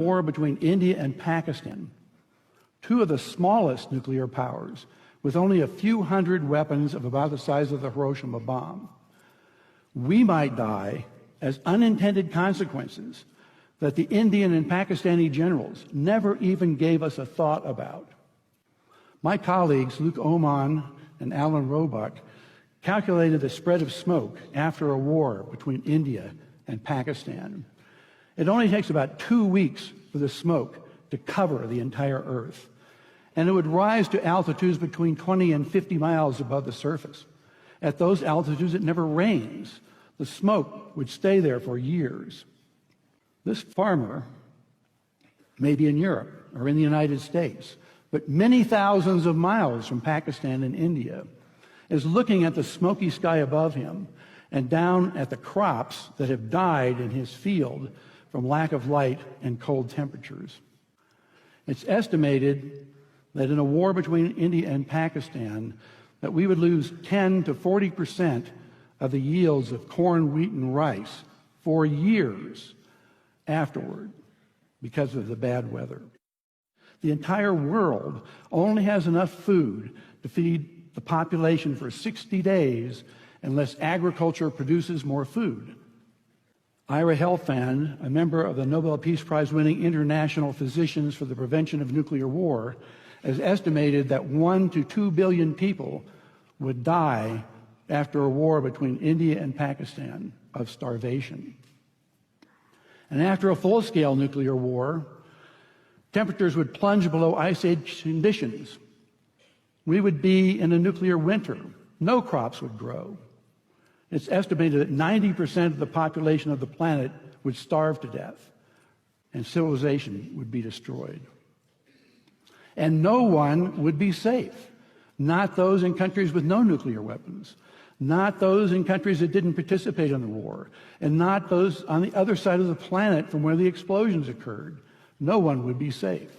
war between India and Pakistan, two of the smallest nuclear powers, with only a few hundred weapons of about the size of the Hiroshima bomb, we might die as unintended consequences that the Indian and Pakistani generals never even gave us a thought about. My colleagues, Luke Oman and Alan Roebuck, calculated the spread of smoke after a war between India and Pakistan. It only takes about 2 weeks for the smoke to cover the entire Earth, and it would rise to altitudes between 20 and 50 miles above the surface. At those altitudes, it never rains. The smoke would stay there for years. This farmer may be in Europe or in the United States, but many thousands of miles from Pakistan and India, is looking at the smoky sky above him and down at the crops that have died in his field from lack of light and cold temperatures. It's estimated that in a war between India and Pakistan, that we would lose 10 to 40% of the yields of corn, wheat, and rice for years afterward because of the bad weather. The entire world only has enough food to feed the population for 60 days unless agriculture produces more food. Ira Helfand, a member of the Nobel Peace Prize-winning International Physicians for the Prevention of Nuclear War, has estimated that 1 to 2 billion people would die after a war between India and Pakistan of starvation. And after a full-scale nuclear war, temperatures would plunge below ice age conditions. We would be in a nuclear winter. No crops would grow. It's estimated that 90% of the population of the planet would starve to death, and civilization would be destroyed. And no one would be safe. Not those in countries with no nuclear weapons, not those in countries that didn't participate in the war, and not those on the other side of the planet from where the explosions occurred. No one would be safe.